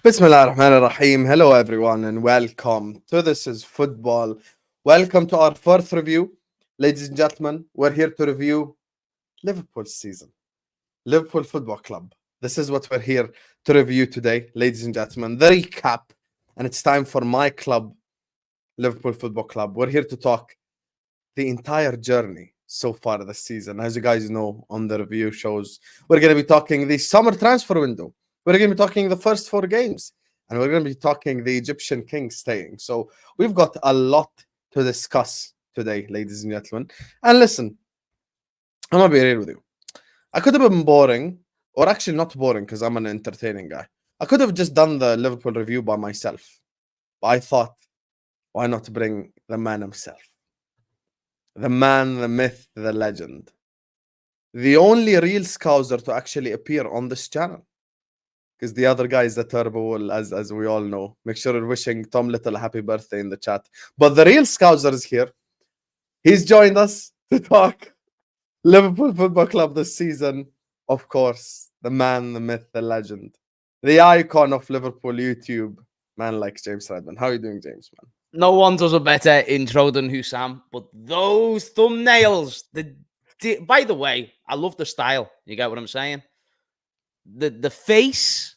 Bismillah ar-Rahman ar-Rahim. Hello everyone and welcome to This is Football. Welcome to our fourth review. Ladies and gentlemen, we're here to review Liverpool's season. Liverpool Football Club. This is what we're here to review today, ladies and gentlemen. The recap. And it's time for my club, Liverpool Football Club. We're here to talk the entire journey so far this season. As you guys know on the review shows, we're going to be talking the summer transfer window. We're going to be talking the first 4 games. And we're going to be talking the Egyptian king staying. So we've got a lot to discuss today, ladies and gentlemen. And listen, I'm going to be real with you. I could have been boring, or actually not boring because I'm an entertaining guy. I could have just done the Liverpool review by myself. But I thought, why not bring the man himself? The man, the myth, the legend. The only real scouser to actually appear on this channel. Because the other guy is the turbo wall, as we all know. Make sure you're wishing Tom Little a happy birthday in the chat. But the real scouser is here. He's joined us to talk Liverpool Football Club this season. Of course, the man, the myth, the legend. The icon of Liverpool YouTube. Man like James Redmond. How are you doing, James, man? No one does a better intro than Husam, but those thumbnails, by the way, I love the style. You get what I'm saying? The face,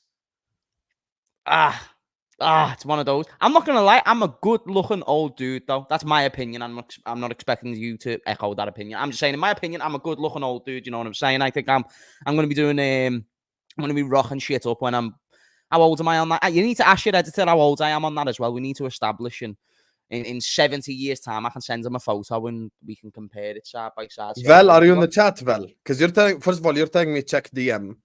it's one of those. I'm not gonna lie, I'm a good-looking old dude, though. That's my opinion. I'm not expecting you to echo that opinion. I'm just saying, in my opinion, I'm a good-looking old dude. You know what I'm saying? I think I'm gonna be doing I'm gonna be rocking shit up when I'm. How old am I on that? You need to ask your editor how old I am on that as well. We need to establish in 70 years' time, I can send him a photo and we can compare it side by side. Val, are you in the chat, Val? Because you're telling, first of all, you're telling me check DM.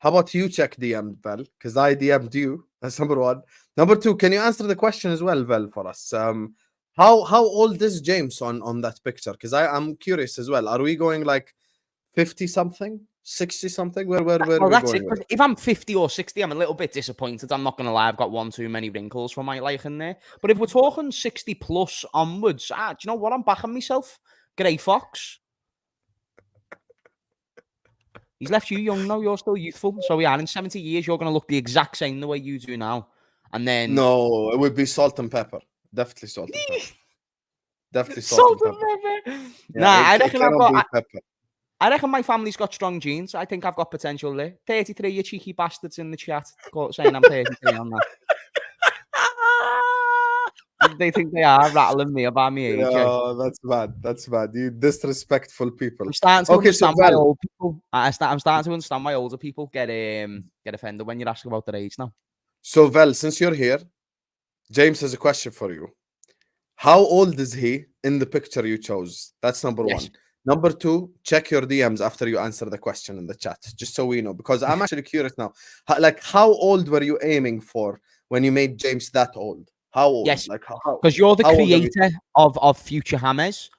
How about you check DM, Val? Because I DM'd you. That's number one. Number two, can you answer the question as well, Val, for us? How old is James on that picture? Because I'm curious as well. Are we going like 50 something? 60 something? Where are we going? If I'm 50 or 60, I'm a little bit disappointed. I'm not going to lie. I've got one too many wrinkles for my liking there. But if we're talking 60 plus onwards, do you know what? I'm backing myself. Grey Fox. He's left you young now. You're still youthful. So yeah, in 70 years, you're going to look the exact same the way you do now. And then... No, it would be salt and pepper. Definitely salt and pepper. Definitely salt and pepper. Yeah, I reckon I've got... I reckon my family's got strong genes. I think I've got potential there. 33, you cheeky bastards in the chat saying I'm 33 on that. They think they are rattling me about my age. No, that's bad. That's bad. You disrespectful people. I'm starting to understand my old people. I'm starting to understand my older people get offended when you're asking about their age now. So, Val, since you're here, James has a question for you. How old is he in the picture you chose? That's number one. Number two, check your DMs after you answer the question in the chat, just so we know, because I'm actually curious now. How old were you aiming for when you made James that old? How old? Yes, because you're the creator of Future Hammers.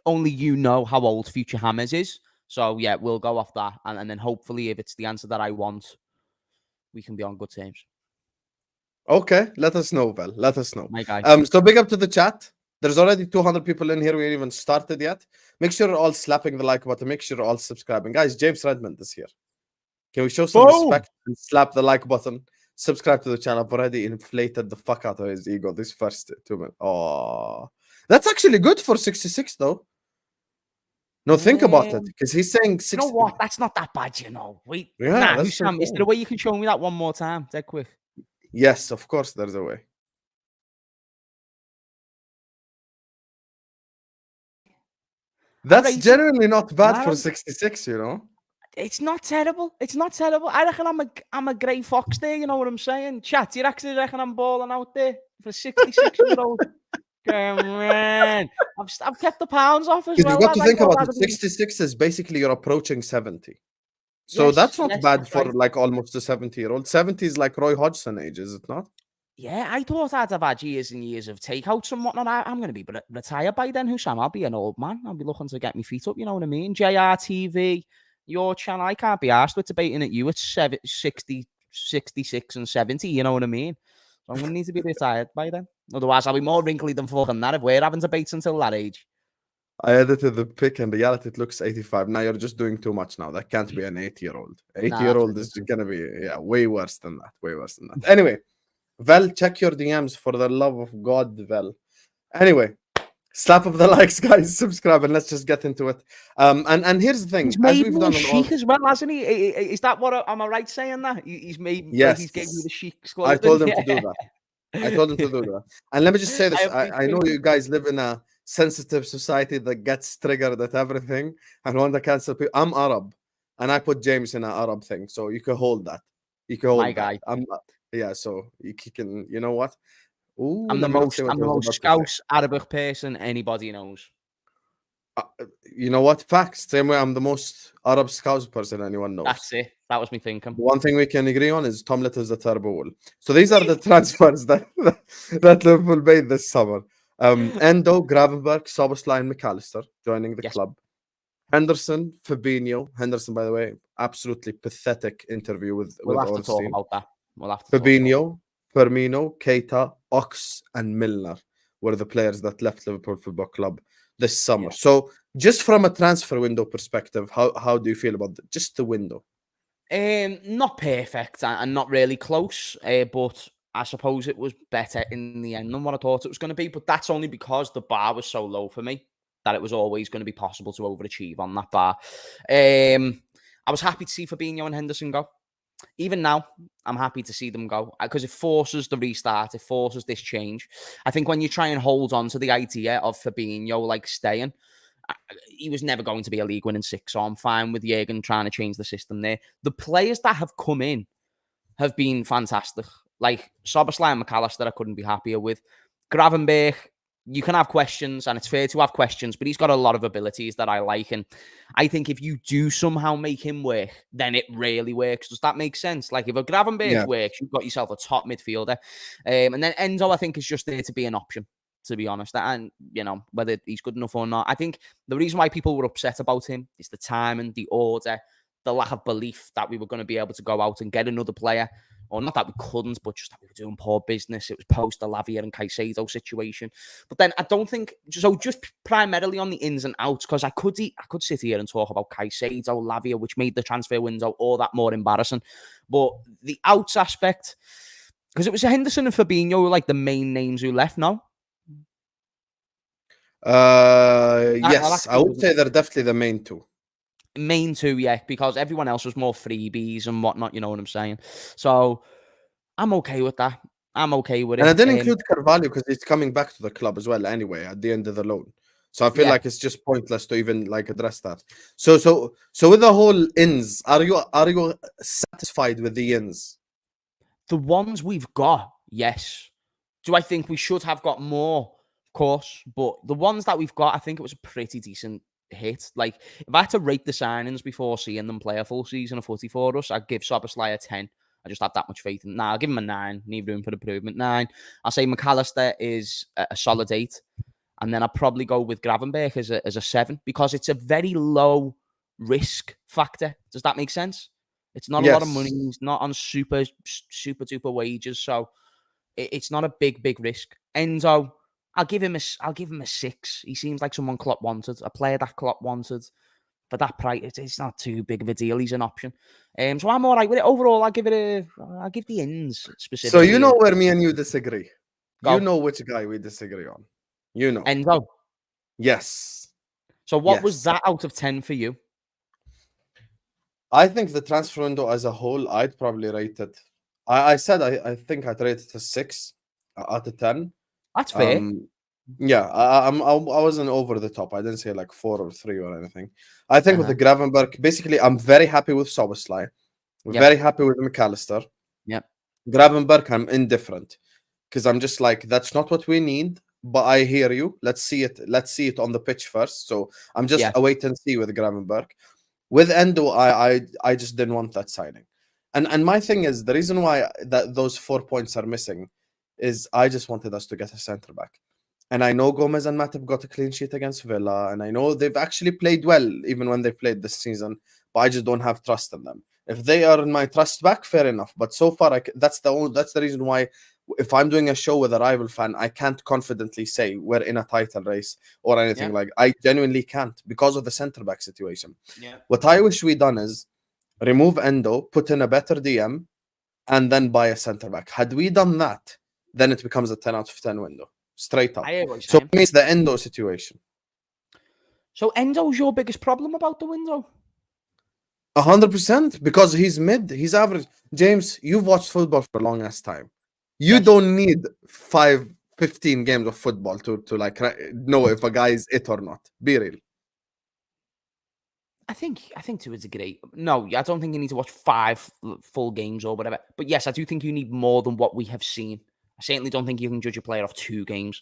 Only you know how old Future Hammers is. So, yeah, we'll go off that. And then hopefully, if it's the answer that I want, we can be on good terms. Okay, let us know, Val. Let us know. My guy. So big up to the chat. There's already 200 people in here. We ain't even started yet. Make sure you're all slapping the like button. Make sure you're all subscribing. Guys, James Redmond is here. Can we show some respect and slap the like button? Subscribe to the channel. I've already inflated the fuck out of his ego this first 2 minutes. Oh, that's actually good for 66, though. No, think about it, because he's saying 60. You know what? That's not that bad, you know. Wait, is there a way you can show me that one more time? Dead quick. Yes, of course, there's a way. That's generally not bad for 66, you know. It's not terrible. It's not terrible. I reckon I'm a grey fox there. You know what I'm saying? Chat, you actually reckon I'm balling out there for 66-year-old? Come on. I've kept the pounds off as well. You've got to think about it. 66 is basically you're approaching 70. So that's not bad for like almost a 70-year-old. 70 is like Roy Hodgson age, is it not? Yeah, I thought I'd have had years and years of takeouts and whatnot. I'm going to be retired by then, Husam. I'll be an old man. I'll be looking to get my feet up, you know what I mean? JRTV, your channel, I can't be arsed with debating at you at 60, 66 and 70, you know what I mean? So I'm going to need to be retired by then. Otherwise, I'll be more wrinkly than fucking that if we're having debates until that age. I edited the pic. In reality, it looks 85. Now you're just doing too much now. That can't be an 8-year-old. Nah, that's 8-year-old is ridiculous. going to be, way worse than that. Way worse than that. Anyway, Vel, check your DMs for the love of God, Vel. Anyway, slap up the likes, guys. Subscribe, and let's just get into it. And here's the thing. He's As made we've me done a on all... chic as well, hasn't he? Is that what? Am I right saying that? He's made like he's gave you Yes. the chic I clothing. told him to do that. I told him to do that. And let me just say this. I appreciate know it. you guys live in a sensitive society that gets triggered at everything and want to cancel people. I'm Arab, and I put James in an Arab thing, so you can hold that. You can hold My that. guy. Yeah, so you can, you know what? Ooh, I'm let the me not say most what I'm I the was most about to say. Scouse Arabic person anybody knows. You know what? Facts. Same way I'm the most Arab Scouts person anyone knows. That's it. That was me thinking. The one thing we can agree on is Tom Little's a turbo wall. So these are the transfers that Liverpool made this summer. Endo, Gravenberch, Szoboszlai, and MacAllister joining the Yes. club. Henderson, Fabinho. Henderson, by the way, absolutely pathetic interview with We'll have to talk Ornstein. about that. We'll have to talk about Fabinho, Firmino, Keita, Ox, and Milner were the players that left Liverpool Football Club this summer. Yeah. So just from a transfer window perspective, how do you feel about just the window? Not perfect and not really close, but I suppose it was better in the end than what I thought it was going to be. But that's only because the bar was so low for me that it was always going to be possible to overachieve on that bar. I was happy to see Fabinho and Henderson go. Even now, I'm happy to see them go because it forces the restart. It forces this change. I think when you try and hold on to the idea of Fabinho like staying, he was never going to be a league winning six. So I'm fine with Jurgen trying to change the system there. The players that have come in have been fantastic. Like Szoboszlai and MacAllister, I couldn't be happier with. Gravenberch, you can have questions, and it's fair to have questions, but he's got a lot of abilities that I like. And I think if you do somehow make him work, then it really works. Does that make sense? Like if a Gravenberch works, you've got yourself a top midfielder. And then Endo, I think, is just there to be an option, to be honest. And, you know, whether he's good enough or not, I think the reason why people were upset about him is the time and the order, the lack of belief that we were going to be able to go out and get another player. Or not that we couldn't, but just that we were doing poor business. It was post the Lavia and Caicedo situation. But then I don't think so. Just primarily on the ins and outs, because I could sit here and talk about Caicedo, Lavia, which made the transfer window all that more embarrassing. But the outs aspect, because it was Henderson and Fabinho who were like the main names who left. No. Yes, I would say they're definitely the main two. Main two, yeah, because everyone else was more freebies and whatnot, you know what I'm saying? So I'm okay with that. I'm okay with it. And I didn't include Carvalho because he's coming back to the club as well anyway at the end of the loan. So I feel like it's just pointless to even like address that. So with the whole ins, are you satisfied with the ins? The ones we've got, yes. Do I think we should have got more? Of course. But the ones that we've got, I think it was a pretty decent hit. Like, if I had to rate the signings before seeing them play a full season of footy for us, I'd give Szoboszlai a 10. I just have that much faith in. Nah, I'll give him a 9. Need room for improvement. 9. I'll say MacAllister is a solid 8. And then I'll probably go with Gravenberch as a 7 because it's a very low risk factor. Does that make sense? It's not a lot of money. It's not on super duper wages. So it's not a big risk. Endo, I'll give him a 6. He seems like someone Klopp wanted, a player that Klopp wanted. For that price, it's not too big of a deal. He's an option. So I'm all right with it. Overall, I'll give the ins specifically. So you know where me and you disagree. Go. You know which guy we disagree on. You know. Endo. Yes. So what was that out of 10 for you? I think the transfer window as a whole, I'd probably rate it. I said I think I'd rate it a 6 out of 10. That's fair. Yeah, I wasn't over the top. I didn't say like 4 or 3 or anything. I think with the Gravenberch, basically, I'm very happy with Szoboszlai. Very happy with MacAllister. Yeah. Gravenberch, I'm indifferent because I'm just like, that's not what we need. But I hear you. Let's see it on the pitch first. So I'm just a wait and see with Gravenberch. With Endo, I just didn't want that signing. And my thing is, the reason why those 4 points are missing is I just wanted us to get a centre back. And I know Gomez and Matip got a clean sheet against Villa, and I know they've actually played well even when they played this season, but I just don't have trust in them. If they are in my trust back, fair enough. But so far, that's the reason why if I'm doing a show with a rival fan, I can't confidently say we're in a title race or anything. Like, I genuinely can't because of the centre back situation. What I wish we done is remove Endo, put in a better DM, and then buy a centre back. Had we done that, then it becomes a 10 out of 10 window, straight up. So it means the Endo situation. So Endo's your biggest problem about the window? 100%, because he's mid, he's average. James, you've watched football for a long ass time. You don't need 15 games of football to like know if a guy is it or not. Be real. I think to a degree. No, I don't think you need to watch 5 full games or whatever. But yes, I do think you need more than what we have seen. I certainly don't think you can judge a player off 2 games.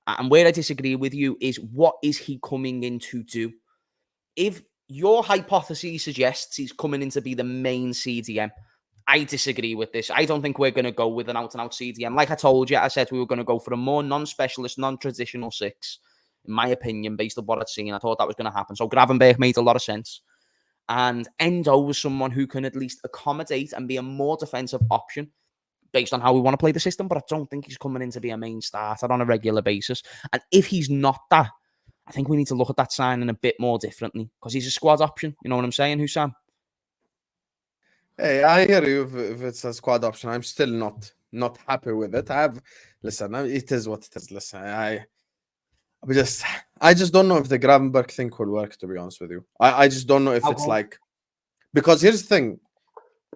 And where I disagree with you is, what is he coming in to do? If your hypothesis suggests he's coming in to be the main CDM, I disagree with this. I don't think we're going to go with an out-and-out CDM. Like I told you, I said we were going to go for a more non-specialist, non-traditional 6. In my opinion, based on what I'd seen, I thought that was going to happen. So Gravenberch made a lot of sense. And Endo was someone who can at least accommodate and be a more defensive option based on how we want to play the system. But I don't think he's coming in to be a main starter on a regular basis. And if he's not that, I think we need to look at that signing a bit more differently, because he's a squad option. You know what I'm saying, Husam? Hey, I hear you. If it's a squad option, I'm still not happy with it. Listen, it is what it is. Listen, I just don't know if the Gravenberch thing will work, to be honest with you. I just don't know if it's like, because here's the thing.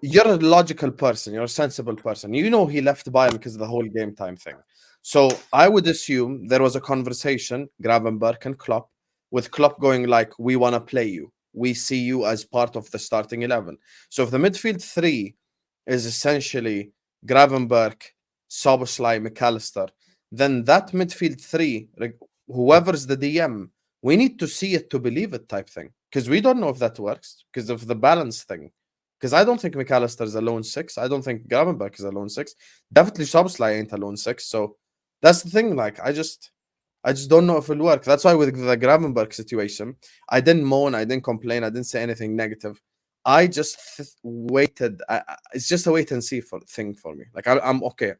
You're a logical person. You're a sensible person. You know he left Bayern because of the whole game time thing. So I would assume there was a conversation, Gravenberch and Klopp, with Klopp going like, we want to play you. We see you as part of the starting 11. So if the midfield 3 is essentially Gravenberch, Szoboszlai, MacAllister, then that midfield 3, whoever's the DM, we need to see it to believe it type thing. Because we don't know if that works because of the balance thing. Because I don't think MacAllister is a lone 6. I don't think Gravenberch is a lone 6. Definitely Szoboszlai ain't a lone 6. So that's the thing. Like, I just don't know if it'll work. That's why with the Gravenberch situation, I didn't moan, I didn't complain, I didn't say anything negative. I just waited. It's just a wait and see thing for me. Like, I'm okay.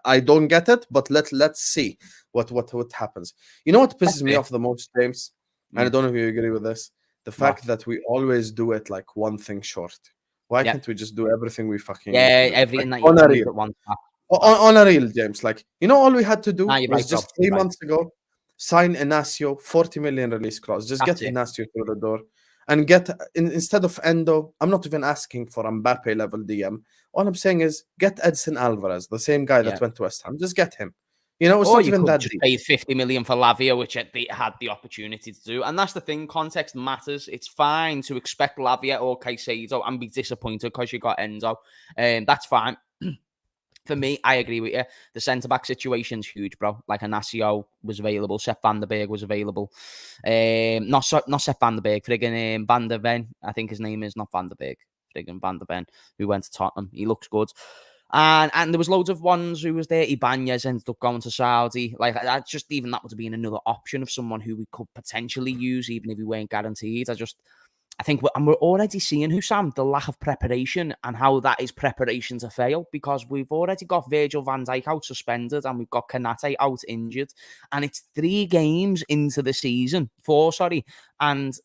I don't get it, but let's see what happens. You know what pisses me off the most, James? And I don't know if you agree with this. The fact that we always do it like one thing short. Why can't we just do everything we fucking everything like, that on you a do reel? at once? On a reel, James. Like, you know, all we had to do You're was right, just Rob. 3 months ago, sign Inacio, 40 million release clause. Just get Inacio through the door and get, instead of Endo, I'm not even asking for Mbappe level DM. All I'm saying is get Edson Alvarez, the same guy that went to West Ham. Just get him. You know, it's or not you even could that just deep. pay 50 million for Lavia, which they had the opportunity to do. And that's the thing, context matters. It's fine to expect Lavia or Caicedo and be disappointed because you got Endo. That's fine. For me, I agree with you. The centre-back situation's huge, bro. Like, Inacio was available. Sepp van der Berg was available. Not Sepp van der Berg. Friggin' Van der Ven. I think his name is not Van der Berg. Friggin' Van der Ven, who went to Tottenham. He looks good. And there was loads of ones who was there. Ibanez ended up going to Saudi. Like, that would have been another option of someone who we could potentially use, even if we weren't guaranteed. I think we're already seeing, Husam, the lack of preparation and how that is preparation to fail, because we've already got Virgil van Dijk out suspended and we've got Kanate out injured, and it's 4 games into the season, and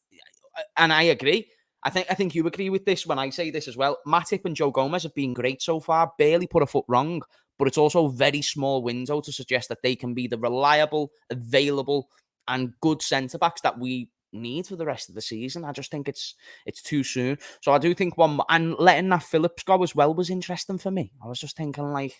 I agree. I think you agree with this when I say this as well. Matip and Joe Gomez have been great so far, barely put a foot wrong, but it's also a very small window to suggest that they can be the reliable, available, and good centre-backs that we need for the rest of the season. I just think it's too soon. So I do think and letting that Phillips go as well was interesting for me. I was just thinking, like,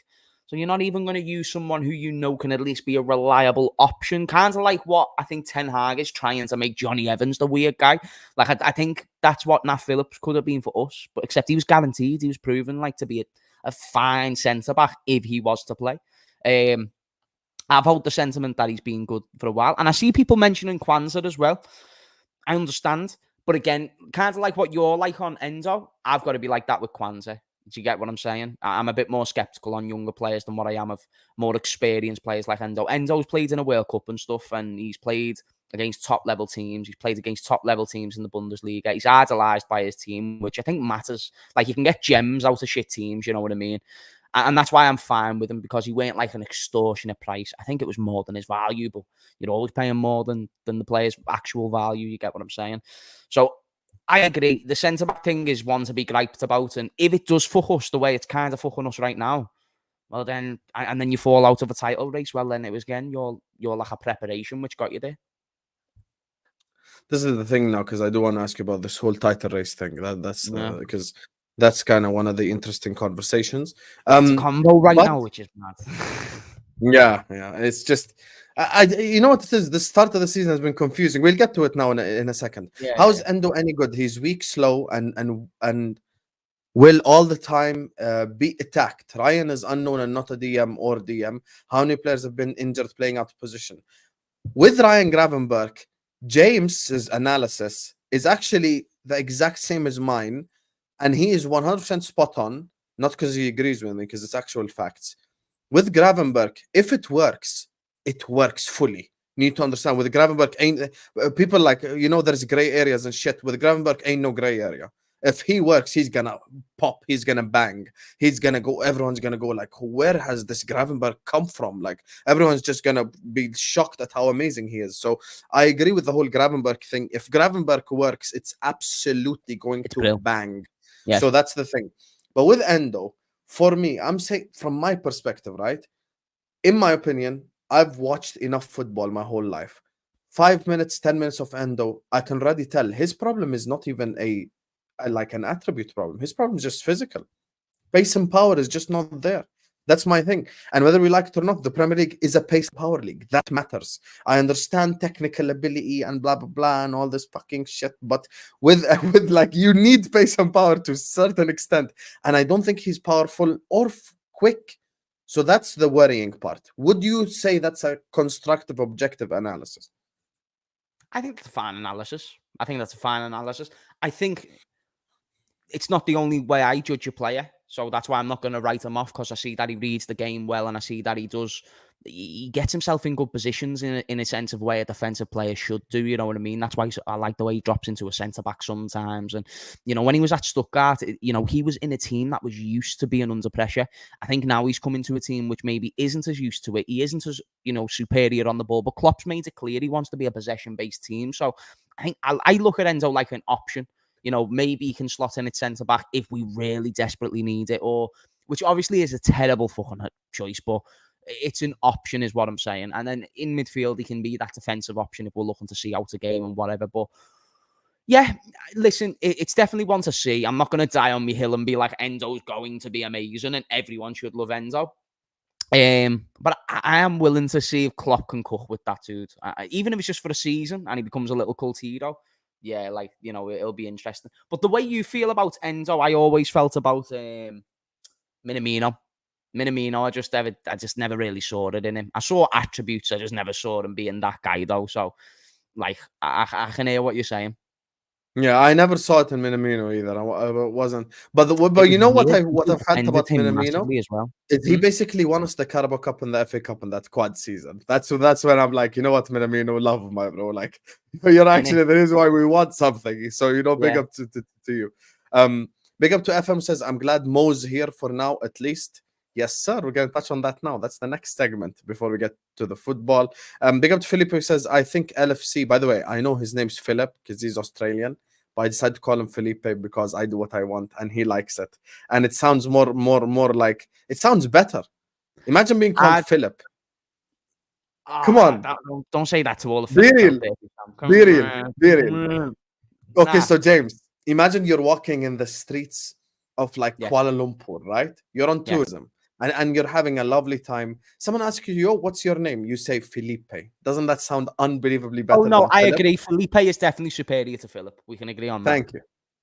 so you're not even going to use someone who you know can at least be a reliable option, kind of like what I think Ten Hag is trying to make Johnny Evans the weird guy. Like, I think that's what Nat Phillips could have been for us, but except he was guaranteed, he was proven like to be a fine centre-back if he was to play. I've held the sentiment that he's been good for a while, and I see people mentioning Kwanzaa as well. I understand, but again, kind of like what you're like on Endo, I've got to be like that with Kwanzaa. Do you get what I'm saying? I'm a bit more sceptical on younger players than what I am of more experienced players like Endo. Endo's played in a World Cup and stuff, and he's played against top-level teams. He's played against top-level teams in the Bundesliga. He's idolised by his team, which I think matters. Like, you can get gems out of shit teams, you know what I mean? And that's why I'm fine with him, because he weren't like an extortionate price. I think it was more than his value, but you're always paying more than the player's actual value. You get what I'm saying? So I agree. The centre-back thing is one to be griped about. And if it does fuck us the way it's kind of fucking us right now, well then, and then you fall out of a title race, well then it was again your lack of preparation which got you there. This is the thing now, because I do want to ask you about this whole title race thing. That's Yeah. because that's kind of one of the interesting conversations. It's a combo right but- now, which is mad. Yeah, it's just you know what it is. The start of the season has been confusing. We'll get to it now in a second. Yeah, How's Endo any good? He's weak, slow, and will all the time be attacked. Ryan is unknown and not a DM or DM. How many players have been injured playing out of position? With Ryan Gravenberch, James's analysis is actually the exact same as mine, and he is 100% spot on, not because he agrees with me, because it's actual facts. With Gravenberch, if it works fully. You need to understand, with Gravenberch, ain't people like, there's gray areas and shit. With Gravenberch, ain't no gray area. If he works, he's gonna pop, he's gonna bang, he's gonna go, everyone's gonna go like, where has this Gravenberch come from? Like, everyone's just gonna be shocked at how amazing he is. So I agree with the whole Gravenberch thing. If Gravenberch works, it's absolutely going to real. bang. Yes. So that's the thing. But with Endo, for me, I'm saying from my perspective, right? In my opinion, I've watched enough football my whole life. 5 minutes, 10 minutes of Endo, I can already tell his problem is not even like an attribute problem. His problem is just physical. Pace and power is just not there. That's my thing. And whether we like it or not, the Premier League is a pace and power league. That matters. I understand technical ability and blah, blah, blah, and all this fucking shit. But with like, you need pace and power to a certain extent. And I don't think he's powerful or quick. So that's the worrying part. Would you say that's a constructive, objective analysis? I think that's a fine analysis. I think it's not the only way I judge a player. So that's why I'm not going to write him off, because I see that he reads the game well, and I see that he gets himself in good positions in a sense of way a defensive player should do. You know what I mean? That's why I like the way he drops into a centre-back sometimes. And, when he was at Stuttgart, he was in a team that was used to being under pressure. I think now he's coming to a team which maybe isn't as used to it. He isn't as, superior on the ball, but Klopp's made it clear he wants to be a possession-based team. So I think I look at Endo like an option. Maybe he can slot in at centre-back if we really desperately need it, which obviously is a terrible fucking choice, but it's an option is what I'm saying. And then in midfield, he can be that defensive option if we're looking to see out a game and whatever. But yeah, listen, it's definitely one to see. I'm not going to die on my hill and be like, Endo's going to be amazing and everyone should love Endo. But I am willing to see if Klopp can cook with that dude. Even if it's just for a season and he becomes a little cult hero. Yeah, like, it'll be interesting. But the way you feel about Endo, I always felt about Minamino. I just never really saw it in him. I saw attributes, I just never saw him being that guy though. So, like, I can hear what you're saying. Yeah, I never saw it in Minamino either. I wasn't. But you know what I felt about Minamino as well. is he basically won us the Carabao Cup and the FA Cup in that quad season. That's when I'm like, you know what, Minamino, love my bro. Like, you're actually the reason why we want something. So big up to you. Big up to FM says, I'm glad Mo's here for now at least. Yes, sir. We're going to touch on that now. That's the next segment before we get to the football. Big up to Philip who says, I think LFC, by the way, I know his name's Philip because he's Australian, but I decided to call him Felipe because I do what I want and he likes it. And it sounds more like, it sounds better. Imagine being called Philip. Come on. Don't say that to all the Be real. Be real. Okay, so James, imagine you're walking in the streets of like Kuala Lumpur, right? You're on tourism and you're having a lovely time. Someone asks you, yo, what's your name? You say Felipe. Doesn't that sound unbelievably better? Oh, no, I agree. Felipe is definitely superior to Philip. We can agree on that.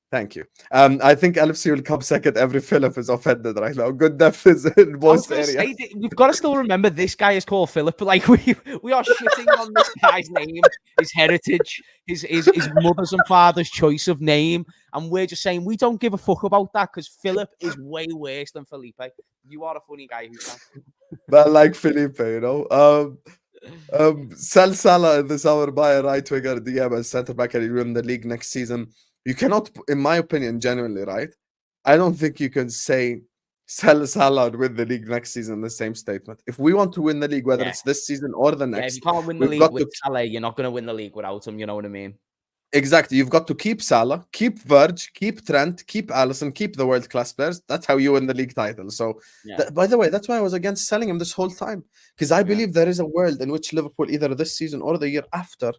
Thank you. I think LFC will come second. Every Philip is offended right now. Good depth is in most areas. We've got to still remember this guy is called Philip. Like we are shitting on this guy's name, his heritage, his mother's and father's choice of name, and we're just saying we don't give a fuck about that because Philip is way worse than Felipe. You are a funny guy, Husam. But like Felipe, sell Salah in this hour, buy a right winger, DM as centre back, and you win the league next season. You cannot, in my opinion, genuinely, right? I don't think you can say sell Salah and win the league next season. The same statement. If we want to win the league, whether Yeah. it's this season or the Yeah, if next, you can't win the we've league got with to Salah, you're not going to win the league without him. You know what I mean? exactly. You've got to keep Salah, keep Verge, keep Trent, keep Allison, keep the world class players. That's how you win the league title. So, Yeah. by the way, that's why I was against selling him this whole time, because I believe there is a world in which Liverpool, either this season or the year after,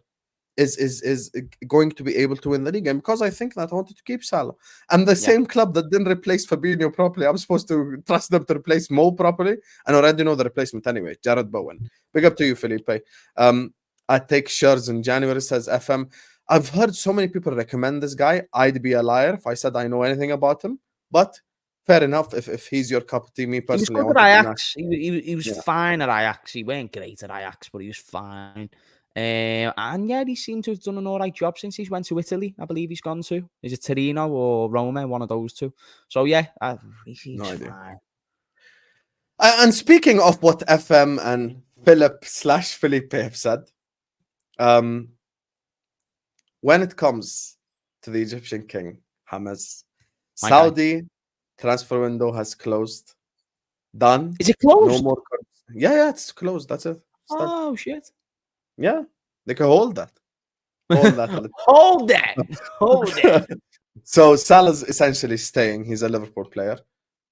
is going to be able to win the league. And because I think that, I wanted to keep Salah. And the same club that didn't replace Fabinho properly, I'm supposed to trust them to replace Mo properly. And already know the replacement anyway, Jared Bowen. Big up to you, Felipe. I take shares in January, says FM. I've heard so many people recommend this guy. I'd be a liar if I said I know anything about him. But fair enough, if he's your cup of tea. Me He was personally, I good want at to be Ajax. He was Yeah. fine at Ajax. He weren't great at Ajax, but he was fine. And yeah, he seemed to have done an all right job since he's went to Italy. I believe he's gone to. Is it Torino or Roma? One of those two. So yeah, he seems No idea. fine. And speaking of what FM and Philip/Felipe have said, when it comes to the Egyptian king, Hamas, My guy. Saudi transfer window has closed. Done. Is it No closed? more. Yeah, it's closed. That's it. It's done. Oh shit! Yeah, they can hold that. Hold that. Hold that. Hold it. So Salah's essentially staying. He's a Liverpool player.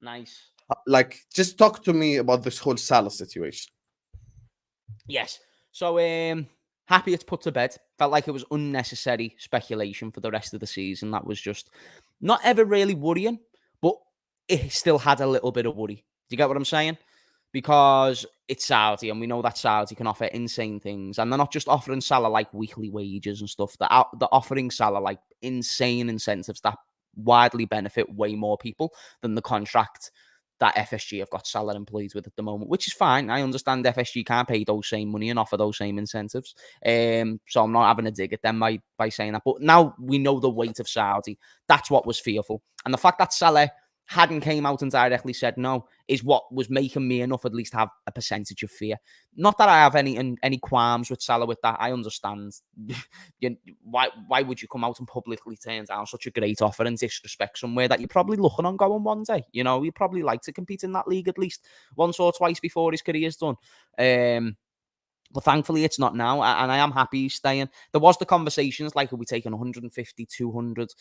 Nice. Like, just talk to me about this whole Salah situation. Yes. So happy it's put to bed. Felt like it was unnecessary speculation for the rest of the season. That was just not ever really worrying, but it still had a little bit of worry. Do you get what I'm saying? Because it's Saudi, and we know that Saudi can offer insane things. And they're not just offering Salah like weekly wages and stuff. They're offering Salah like insane incentives that widely benefit way more people than the contract that FSG have got Salah employed with at the moment, which is fine. I understand FSG can't pay those same money and offer those same incentives. So I'm not having a dig at them by saying that. But now we know the weight of Saudi. That's what was fearful. And the fact that Salah hadn't came out and directly said no is what was making me enough at least have a percentage of fear. Not that I have any qualms with Salah with that. I understand. Why would you come out and publicly turn down such a great offer and disrespect somewhere that you're probably looking on going one day? You know, you'd probably like to compete in that league at least once or twice before his career's done. But thankfully, it's not now, and I am happy he's staying. There was the conversations, like, are we taking 150, 200?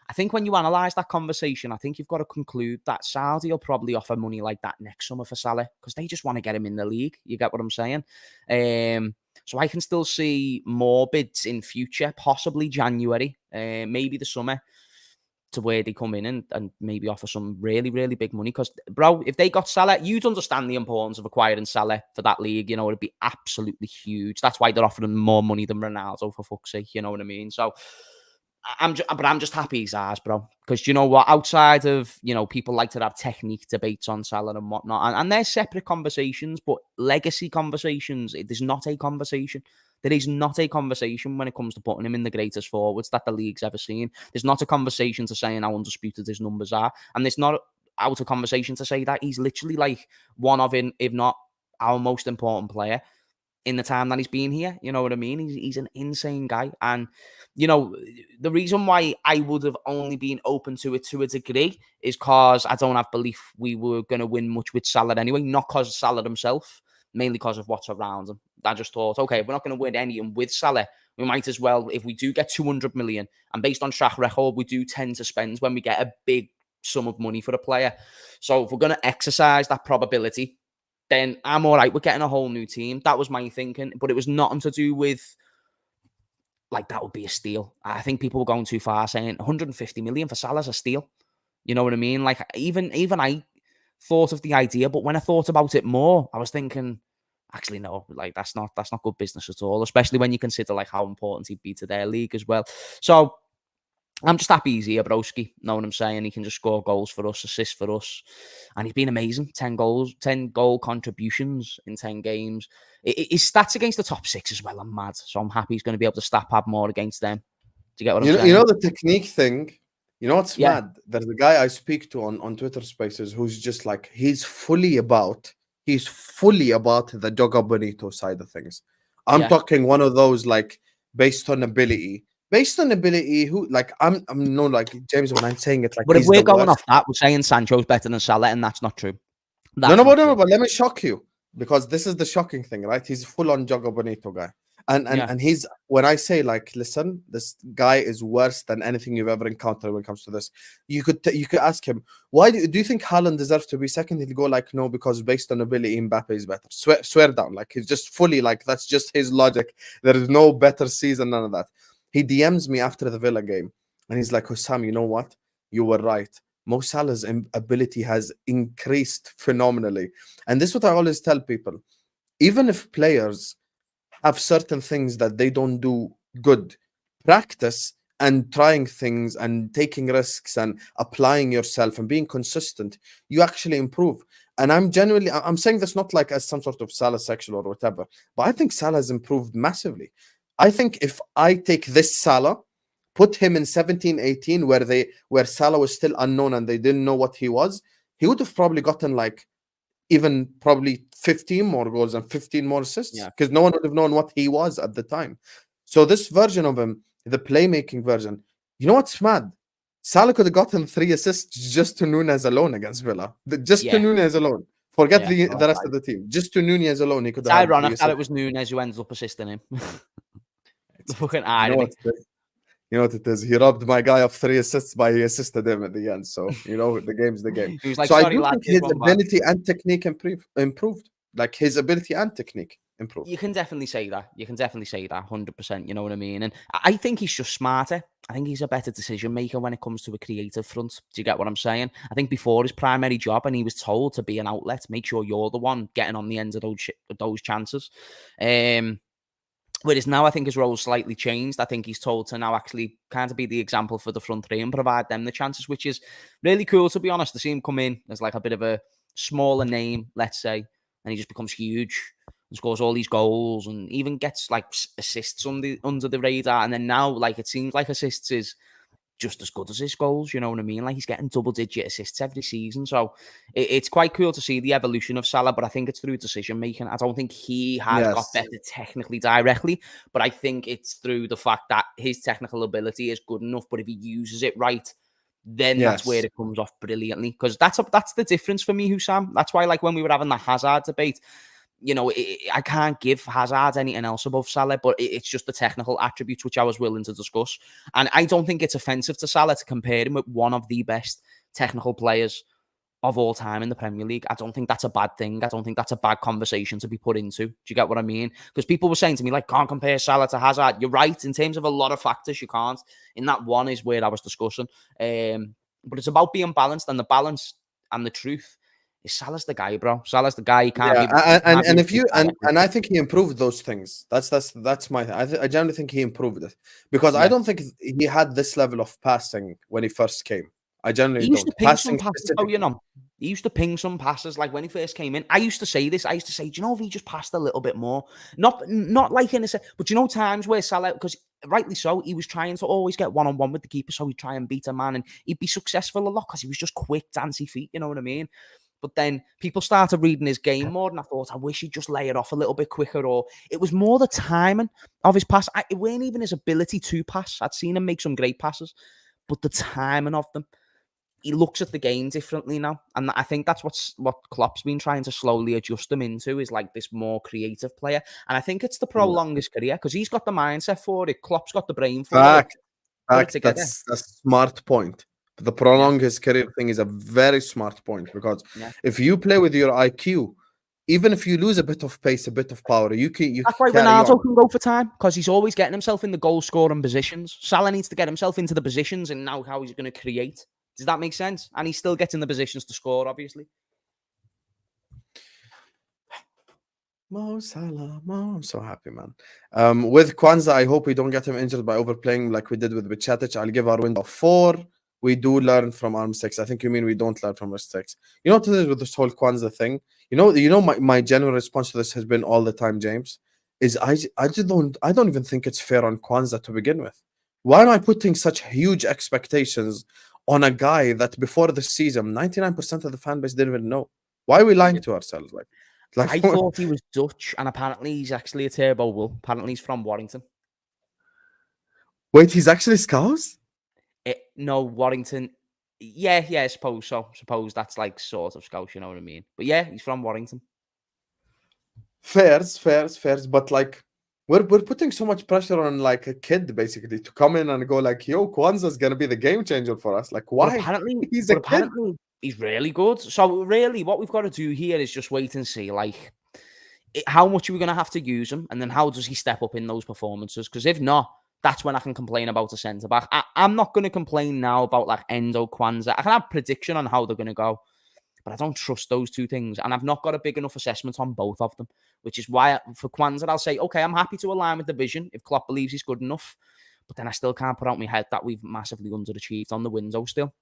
I think when you analyse that conversation, I think you've got to conclude that Saudi will probably offer money like that next summer for Salah, because they just want to get him in the league. You get what I'm saying? So I can still see more bids in future, possibly January, maybe the summer, to where they come in and maybe offer some really, really big money. Because, bro, if they got Salah, you'd understand the importance of acquiring Salah for that league. You know, it'd be absolutely huge. That's why they're offering more money than Ronaldo, for fuck's sake. You know what I mean? So I'm just happy he's ours, bro. Because you know what? Outside of, you know, people like to have technique debates on Salah and whatnot, and they're separate conversations, but legacy conversations, there's not a conversation. There is not a conversation when it comes to putting him in the greatest forwards that the league's ever seen. There's not a conversation to saying how undisputed his numbers are. And there's not out of conversation to say that he's literally like one of, if not our most important player in the time that he's been here. You know what I mean? He's an insane guy. And, you know, the reason why I would have only been open to it to a degree is because I don't have belief we were going to win much with Salah anyway. Not because of Salah himself, mainly because of what's around him. I just thought, okay, if we're not going to win any, and with Salah, we might as well, if we do get 200 million, and based on track record, we do tend to spend when we get a big sum of money for a player. So if we're going to exercise that probability, then I'm all right with getting a whole new team. That was my thinking, but it was nothing to do with, like, that would be a steal. I think people were going too far saying 150 million for Salah's a steal. You know what I mean? Like, even I thought of the idea, but when I thought about it more, I was thinking, actually, no, like that's not good business at all, especially when you consider like how important he'd be to their league as well. So I'm just happy he's here, broski. Know what I'm saying? He can just score goals for us, assists for us. And he's been amazing. 10 goals, 10 goal contributions in 10 games. His stats against the top six as well are mad. So I'm happy he's going to be able to stack up more against them. Do you get what I'm saying? You know the technique thing? You know what's Yeah. mad? There's a guy I speak to on Twitter Spaces who's just like, he's fully about the Joga Bonito side of things. I'm talking one of those, like, based on ability, based on ability, who like I'm no like James when I'm saying it like But if he's we're the going worst. off that, we're saying Sancho's better than Salah, and that's not true. No, That's not no, true. but let me shock you because this is the shocking thing, right? He's full on Jogo Bonito guy. And he's when I say like, listen, this guy is worse than anything you've ever encountered when it comes to this. You could ask him, why do you think Haaland deserves to be second? He'll go like, no, because based on ability, Mbappe is better. Swear down, like he's just fully like that's just his logic. There is no better season, none of that. He DMs me after the Villa game, and he's like, Husam, you know what? You were right. Mo Salah's ability has increased phenomenally, and this is what I always tell people. Even if players have certain things that they don't do good, practice and trying things and taking risks and applying yourself and being consistent, you actually improve. And I'm saying this not like as some sort of Salah sexual or whatever, but I think Salah has improved massively. I think if I take this Salah, put him in 17-18 where Salah was still unknown and they didn't know what he was, he would have probably gotten like even probably 15 more goals and 15 more assists because no one would have known what he was at the time. So this version of him, the playmaking version, you know what's mad? Salah could have gotten 3 assists just to Nunez alone against Villa. Just to Nunez alone. Forget the rest of the team. Just to Nunez alone, he could have had 3 ironic assists. that it was Nunez who ends up assisting him. The fucking irony. You know what it is? He robbed my guy of 3 assists by he assisted him at the end. So, the game's the game. He was like, so sorry, I do lad, think his ability and technique improved. Like his ability and technique improved. You can definitely say that. 100%. You know what I mean? And I think he's just smarter. I think he's a better decision maker when it comes to a creative front. Do you get what I'm saying? I think before his primary job, and he was told to be an outlet, make sure you're the one getting on the end of those chances. Whereas now I think his role's slightly changed. I think he's told to now actually kind of be the example for the front three and provide them the chances, which is really cool, to be honest, to see him come in as like a bit of a smaller name, let's say, and he just becomes huge and scores all these goals and even gets like assists under the radar. And then now, like, it seems like assists is just as good as his goals, you know what I mean? Like, he's getting double-digit assists every season. So it's quite cool to see the evolution of Salah, but I think it's through decision-making. I don't think he has got better technically directly, but I think it's through the fact that his technical ability is good enough, but if he uses it right, then that's where it comes off brilliantly. Because that's the difference for me, Husam. That's why, like, when we were having the Hazard debate, you know, I can't give Hazard anything else above Salah, but it's just the technical attributes which I was willing to discuss. And I don't think it's offensive to Salah to compare him with one of the best technical players of all time in the Premier League. I don't think that's a bad thing. I don't think that's a bad conversation to be put into. Do you get what I mean? Because people were saying to me, like, can't compare Salah to Hazard. You're right. In terms of a lot of factors, you can't. In that one is where I was discussing. But it's about being balanced, and the balance and the truth is Salah's the guy, bro. Salah's the guy. He can't be. And if you and I think he improved those things. That's my. I generally think he improved it because I don't think he had this level of passing when he first came. I generally used don't. to ping some passes, though, you know. He used to ping some passes like when he first came in. I used to say this. I used to say, do you know if he just passed a little bit more? Not like in a set, but you know times where Salah, because rightly so, he was trying to always get one-on-one with the keeper, so he'd try and beat a man, and he'd be successful a lot because he was just quick, dancey feet. You know what I mean? But then people started reading his game more, and I thought, I wish he'd just lay it off a little bit quicker. Or it was more the timing of his pass. It weren't even his ability to pass. I'd seen him make some great passes, but the timing of them. He looks at the game differently now. And I think that's what Klopp's been trying to slowly adjust him into, is like this more creative player. And I think it's to prolong his career because he's got the mindset for it. Klopp's got the brain for it. That's a smart point. The prolong his career thing is a very smart point because if you play with your IQ, even if you lose a bit of pace, a bit of power, you can. That's why Ronaldo can go for time because he's always getting himself in the goal scoring positions. Salah needs to get himself into the positions and now how he's going to create. Does that make sense? And he's still getting the positions to score, obviously. Mo Salah, Mo, I'm so happy, man. With Kwanzaa, I hope we don't get him injured by overplaying like we did with Bichatic. I'll give our window 4. We do learn from our mistakes. I think you mean we don't learn from mistakes. You know what it is with this whole Kwanzaa thing? You know, my general response to this has been all the time, James, is I don't even think it's fair on Kwanzaa to begin with. Why am I putting such huge expectations on a guy that before the season, 99% of the fan base didn't even know? Why are we lying to ourselves? Like I thought he was Dutch, and apparently he's actually a Turbo Wool. Apparently he's from Warrington. Wait, he's actually Scouse? No, Warrington. Yeah, I suppose so. Suppose that's like sort of Scouse, you know what I mean? But yeah, he's from Warrington. Fairs. But like, we're putting so much pressure on like a kid basically to come in and go like, yo, Kwanzaa's gonna be the game changer for us. Like, But why? apparently, He's a but kid. apparently he's really good. So really, what we've got to do here is just wait and see, like, how much are we going to have to use him, and then how does he step up in those performances? Because if not, that's when I can complain about a centre back. I'm not going to complain now about like Endo, Kwanzaa. I can have prediction on how they're going to go, but I don't trust those two things, and I've not got a big enough assessment on both of them, which is why for Kwanzaa I'll say, okay, I'm happy to align with the vision if Klopp believes he's good enough, but then I still can't put out my head that we've massively underachieved on the window still.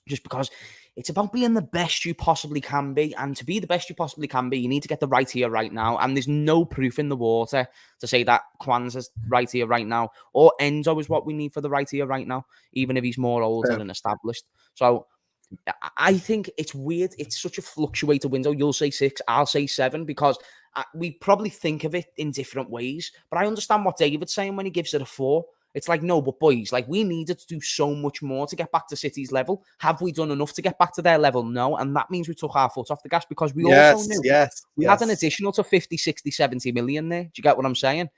Just because it's about being the best you possibly can be. And to be the best you possibly can be, you need to get the right here right now. And there's no proof in the water to say that Kwanzaa's right here right now, or Endo is what we need for the right here right now, even if he's more older and established. So I think it's weird. It's such a fluctuator window. You'll say 6, I'll say 7, because we probably think of it in different ways. But I understand what David's saying when he gives it a 4. It's like, no, but boys, like, we needed to do so much more to get back to City's level. Have we done enough to get back to their level? No. And that means we took our foot off the gas, because we also knew we had an additional to 50, 60, 70 million there. Do you get what I'm saying?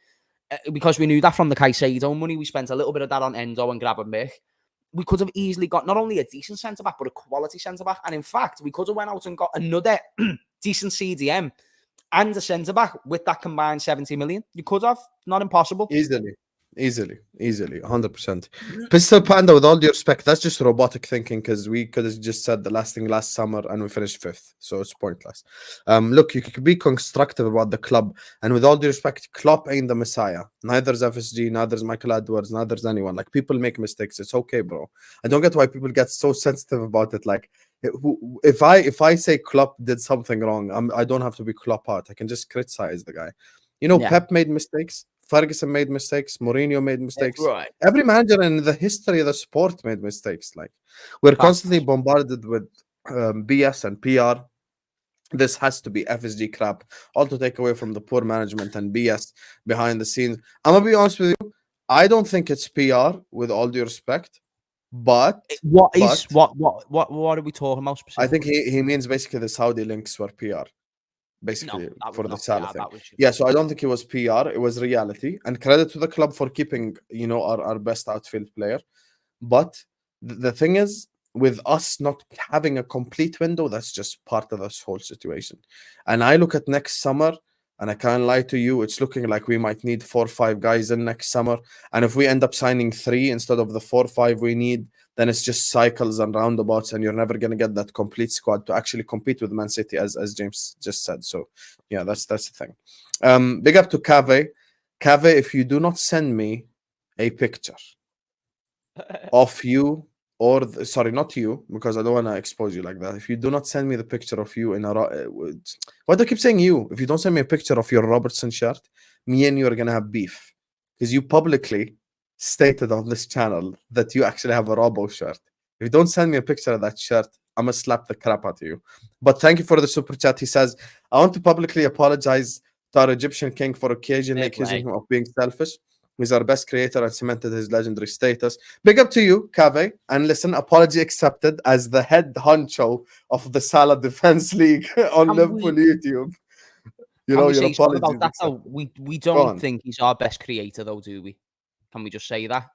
Because we knew that from the Caicedo money. We spent a little bit of that on Endo and Gravenberch. We could have easily got not only a decent centre-back, but a quality centre-back. And in fact, we could have went out and got another decent CDM and a centre-back with that combined 70 million. You could have. Not impossible. Easily, 100%. Pistol Panda, with all due respect, that's just robotic thinking, because we could have just said the last thing last summer and we finished 5th, so it's pointless. Look, you could be constructive about the club, and with all due respect, Klopp ain't the messiah. Neither's FSG, neither's Michael Edwards, neither's anyone. Like, people make mistakes. It's okay, bro. I don't get why people get so sensitive about it. Like, if I say Klopp did something wrong, I don't have to be Klopp out. I can just criticize the guy. You know, Pep made mistakes. Ferguson made mistakes. Mourinho made mistakes. Right. Every manager in the history of the sport made mistakes. Like, we're constantly bombarded with BS and PR. This has to be FSG crap, all to take away from the poor management and BS behind the scenes. I'm gonna be honest with you. I don't think it's PR, with all due respect. But what are we talking about specifically? I think he means basically the Saudi links were PR. Basically, for the Salah thing. Yeah, so I don't think it was PR, it was reality. And credit to the club for keeping, you know, our best outfield player. But the thing is, with us not having a complete window, that's just part of this whole situation. And I look at next summer, and I can't lie to you, it's looking like we might need 4 or 5 guys in next summer. And if we end up signing 3 instead of the 4 or 5 we need, then it's just cycles and roundabouts, and you're never going to get that complete squad to actually compete with Man City, as James just said. So, yeah, that's the thing. Big up to Cave. Cave, if you do not send me a picture of you, or sorry, not you, because I don't want to expose you like that. If you do not send me the picture of you in a why do I keep saying you? If you don't send me a picture of your Robertson shirt, me and you are gonna have beef, because you publicly stated on this channel that you actually have a Robo shirt. If you don't send me a picture of that shirt, I'm gonna slap the crap out of you. But thank you for the super chat. He says, I want to publicly apologize to our Egyptian king for occasionally accusing him of being selfish. He's our best creator and cemented his legendary status. Big up to you, Cave. And listen, apology accepted as the head honcho of the Salah Defense League on Liverpool YouTube. You know, your apology. About that, though, we don't think he's our best creator, though, do we? Can we just say that?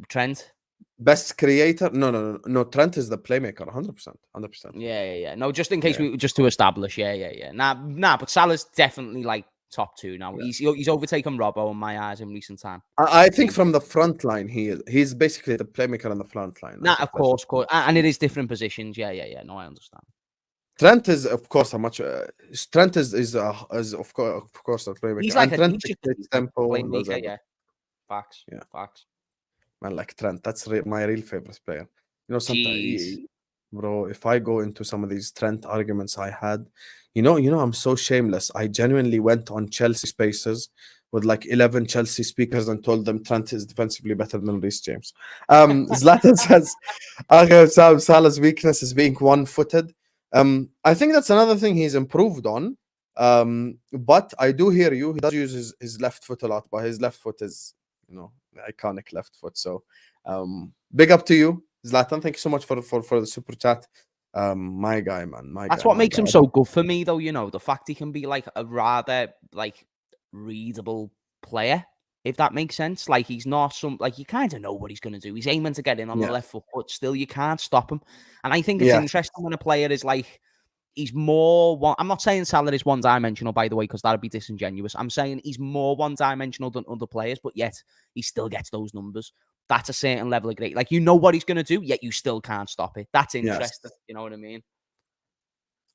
Trent? Best creator? No. Trent is the playmaker, 100%. Yeah. No, just in case just to establish. Yeah. Nah, but Salah's definitely like top 2 now. Yeah. He's overtaken Robbo in my eyes in recent time. I think from the front line, he's basically the playmaker on the front line. Nah, of course. And it is different positions. Yeah. No, I understand. Trent is, of course, Trent is of course a playmaker. He's like Trent dictates tempo. Playmaker, yeah. Facts. Man, like Trent, that's my real favorite player. You know, sometimes, bro, if I go into some of these Trent arguments I had, you know, I'm so shameless. I genuinely went on Chelsea Spaces with like 11 Chelsea speakers and told them Trent is defensively better than Reece James. Zlatan says, Salah's weakness is being one-footed. I think that's another thing he's improved on. But I do hear you. He does use his left foot a lot, but his left foot is iconic left foot. So big up to you, Zlatan. Thank you so much for the super chat. My guy, man. That's what makes him so good for me, though. The fact he can be like a rather like readable player, if that makes sense. Like he's not you kind of know what he's going to do. He's aiming to get in on the left foot, but still you can't stop him. And I think it's interesting when a player is like, he's more I'm not saying Salah is one-dimensional, by the way, because that would be disingenuous. I'm saying he's more one-dimensional than other players, but yet he still gets those numbers. That's a certain level of great. Like, what he's going to do, yet you still can't stop it. That's interesting. You know what I mean?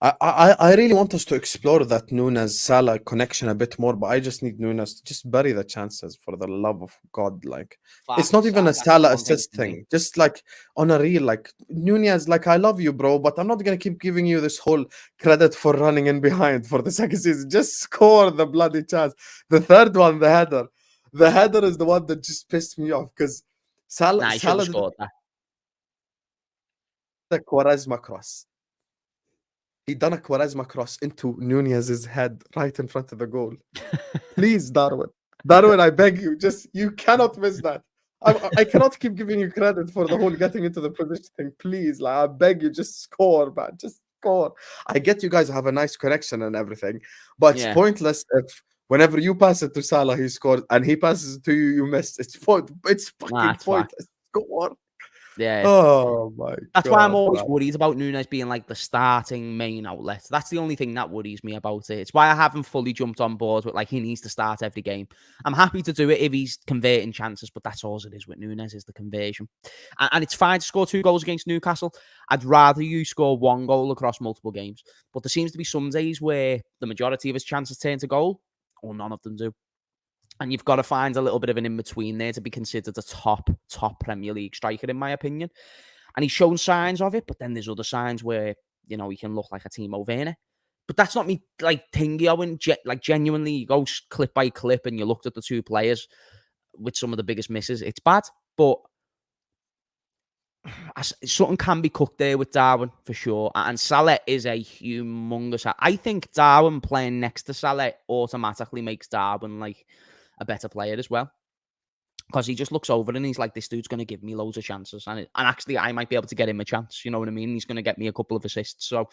I really want us to explore that Nunez Salah connection a bit more, but I just need Nunez to just bury the chances, for the love of God. Like, it's not even a Salah assist thing. Just like on a real, like, Nunez, like, I love you, bro, but I'm not gonna keep giving you this whole credit for running in behind for the second season. Just score the bloody chance. The third one, the header is the one that just pissed me off, because Salah scored that. The Quaresma cross. He done a Quaresma cross into Nunez's head right in front of the goal. Please, Darwin, I beg you, you cannot miss that. I cannot keep giving you credit for the whole getting into the position thing. Please, like, I beg you, just score, man. Just score. I get you guys have a nice connection and everything, but it's pointless if whenever you pass it to Salah, he scores, and he passes it to you, you missed. It's fucking pointless. Score. Yeah. Oh my God. That's why I'm always worried about Nunez being like the starting main outlet. That's the only thing that worries me about it. It's why I haven't fully jumped on board with like he needs to start every game. I'm happy to do it if he's converting chances, but that's all it is with Nunez, is the conversion. And it's fine to score 2 goals against Newcastle. I'd rather you score 1 goal across multiple games. But there seems to be some days where the majority of his chances turn to goal, or none of them do. And you've got to find a little bit of an in-between there to be considered a top Premier League striker, in my opinion. And he's shown signs of it, but then there's other signs where, he can look like a Timo Werner. But that's not me, like, Tingio, like, genuinely, you go clip by clip and you looked at the 2 players with some of the biggest misses. It's bad, but something can be cooked there with Darwin, for sure. And Salah is a humongous... I think Darwin playing next to Salah automatically makes Darwin, like, a better player as well, because he just looks over and he's like, this dude's going to give me loads of chances, and actually I might be able to get him a chance, you know what I mean? He's going to get me a couple of assists, so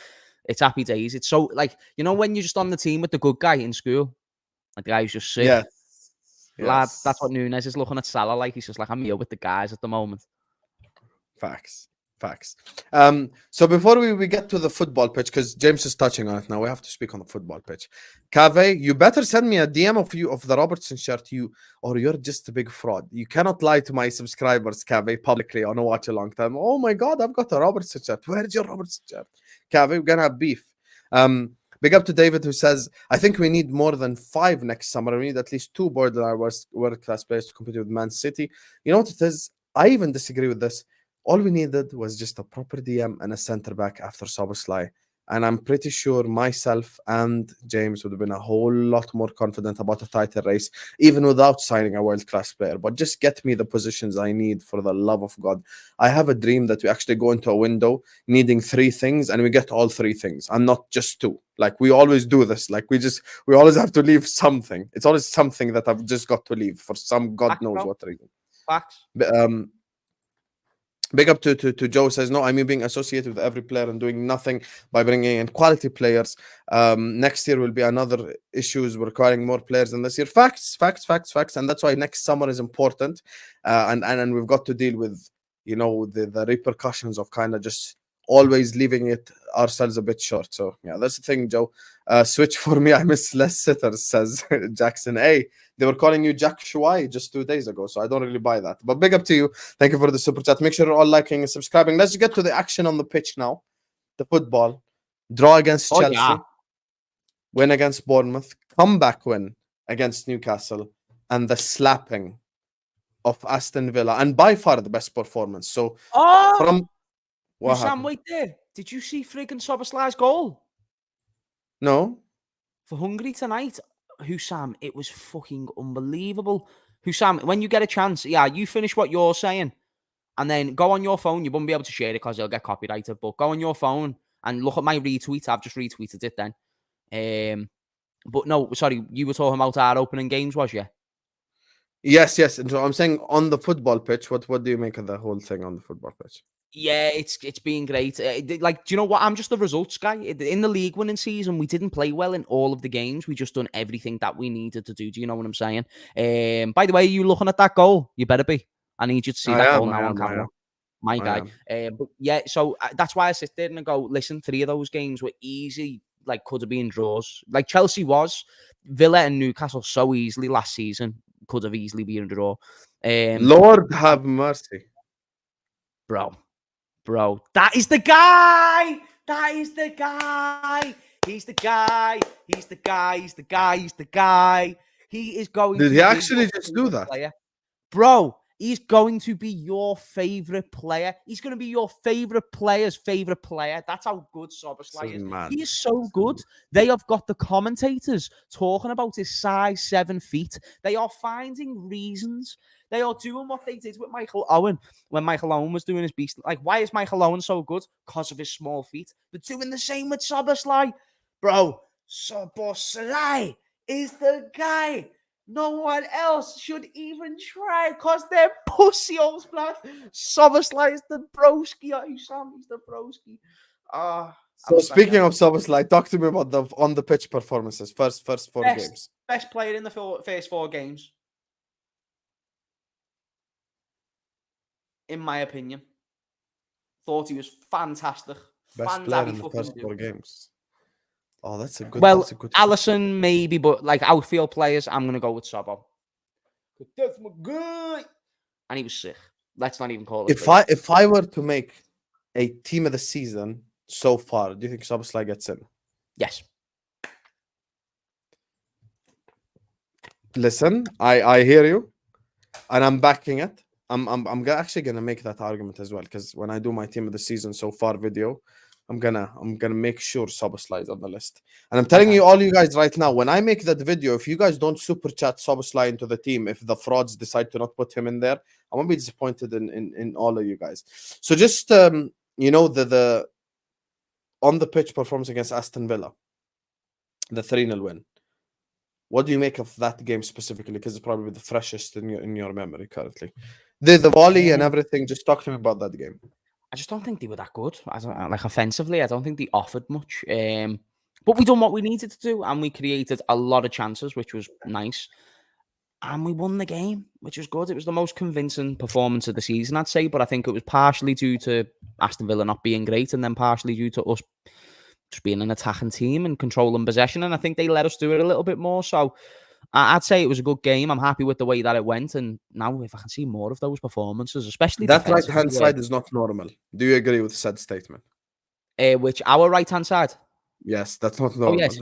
it's happy days. It's so, like, when you're just on the team with the good guy in school, like the guy who's just sick, lad, that's what Nunez is looking at Salah like. He's just like, I'm here with the guys at the moment. Facts. So before we get to the football pitch, because James is touching on it now, we have to speak on the football pitch. Cave, you better send me a DM of the Robertson shirt, or you're just a big fraud. You cannot lie to my subscribers, Cave, publicly on a watch a long time. Oh my God, I've got a Robertson shirt. Where's your Robertson shirt? Cave, we're gonna have beef. Big up to David, who says, I think we need more than 5 next summer. We need at least 2 borderline world-class players to compete with Man City. You know what it is? I even disagree with this. All we needed was just a proper DM and a centre-back after Szoboszlai. And I'm pretty sure myself and James would have been a whole lot more confident about a title race, even without signing a world-class player. But just get me the positions I need, for the love of God. I have a dream that we actually go into a window needing 3 things, and we get all 3 things, and not just 2. Like, we always do this. Like, we always have to leave something. It's always something that I've just got to leave for some God knows what reason. Facts. Big up to Joe, says, no, I mean being associated with every player and doing nothing by bringing in quality players. Next year will be another issues requiring more players than this year. Facts. And that's why next summer is important. And we've got to deal with, the repercussions of kind of just always leaving it ourselves a bit short. So yeah, that's the thing, Joe. Switch for me. I miss less sitters, says Jackson. Hey, they were calling you Jack Shuai just 2 days ago, so I don't really buy that. But big up to you. Thank you for the super chat. Make sure you're all liking and subscribing. Let's get to the action on the pitch now. The football. Draw against Chelsea. Yeah. Win against Bournemouth. Comeback win against Newcastle. And the slapping of Aston Villa. And by far the best performance. So from... Husam, wait there. Did you see friggin' Szoboszlai's goal? No. For Hungary tonight, Husam, it was fucking unbelievable. Husam, when you get a chance, you finish what you're saying, and then go on your phone. You won't be able to share it because it'll get copyrighted, but go on your phone and look at my retweet. I've just retweeted it then. But no, sorry, you were talking about our opening games, was you? Yes, yes. And so I'm saying on the football pitch, what do you make of the whole thing on the football pitch? Yeah, it's been great. Like, do you know what? I'm just a results guy. In the league winning season, we didn't play well in all of the games. We just done everything that we needed to do. Do you know what I'm saying? By the way, you looking at that goal? You better be. I need you to see I that am, goal I now on am, I camera. am, My I guy. am. But yeah, so that's why I sit there and go, listen, 3 of those games were easy, like could have been draws. Like Chelsea was, Villa and Newcastle so easily last season could have easily been a draw. Lord have mercy. Bro, that is the guy. That is the guy. He's the guy. He's the guy. He's the guy. He's the guy. He is going Did to he be actually your just do favorite that? player. Bro, he's going to be your favorite player. He's going to be your favorite player's favorite player. That's how good This Szoboszlai is is. mad. He is so good. They have got the commentators talking about his size 7 feet. They are finding reasons. They are doing what they did with Michael Owen when Michael Owen was doing his beast. Like, why is Michael Owen so good? Because of his small feet. They're doing the same with Szoboszlai. Bro, Szoboszlai is the guy. No one else should even try because they're pussy old splash. Szoboszlai is the broski. Husam is the broski. So speaking of Szoboszlai, talk to me about the on the pitch performances. First 4 games. Best player in the first 4 games. In my opinion. Thought he was fantastic. Best player in the first 4 games. Oh, that's a good. Well, that's a good Alisson maybe, but like outfield players, I'm gonna go with Sobo. That's my guy. And he was sick. Let's not even call it. If I were to make a team of the season so far, do you think Szoboszlai gets in? Yes. Listen, I hear you, and I'm backing it. I'm actually gonna make that argument as well, because when I do my team of the season so far video, I'm gonna make sure Szoboszlai is on the list. And I'm telling you, all you guys right now, when I make that video, if you guys don't super chat Szoboszlai into the team, if the frauds decide to not put him in there, I'm gonna be disappointed in all of you guys. So just the on the pitch performance against Aston Villa, the 3-0 win. What do you make of that game specifically? Because it's probably the freshest in your memory currently. The volley and everything. Just talk to me about that game. I just don't think they were that good. Like offensively, I don't think they offered much. But we done what we needed to do, and we created a lot of chances, which was nice. And we won the game, which was good. It was the most convincing performance of the season, I'd say. But I think it was partially due to Aston Villa not being great, and then partially due to us just being an attacking team and controlling possession. And I think they let us do it a little bit more. So I'd say it was a good game. I'm happy with the way that it went. And now if I can see more of those performances, especially that right-hand side is not normal. Do you agree with said statement? Which our right-hand side? Yes, that's not normal. Oh, yes,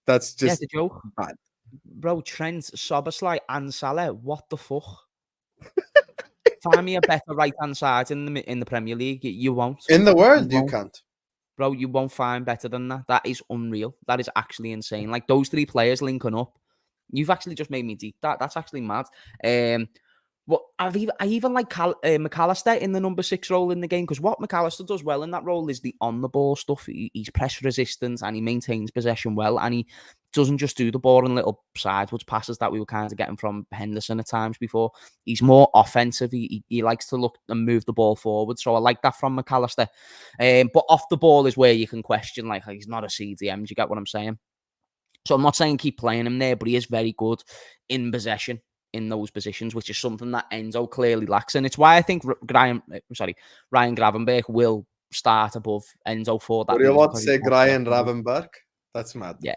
that's just a joke. bad. Bro, Trent, Szoboszlai and Salah, what the fuck? Find me a better right-hand side in the Premier League. You won't. In the world, you can't. Bro, you won't find better than that. That is unreal. That is actually insane. Like, those 3 players linking up. You've actually just made me deep. That's actually mad. But I even like MacAllister in the number 6 role in the game, because what MacAllister does well in that role is the on-the-ball stuff. He's press resistant and he maintains possession well, and he doesn't just do the boring little sideways passes that we were kind of getting from Henderson at times before. He's more offensive. He likes to look and move the ball forward, so I like that from MacAllister. But off the ball is where you can question, like, he's not a CDM. Do you get what I'm saying? So I'm not saying keep playing him there, but he is very good in possession in those positions, which is something that Endo clearly lacks. And it's why I think Ryan Gravenberch will start above Endo for that. What are you about to say, Ryan Gravenberch? That's mad. Yeah.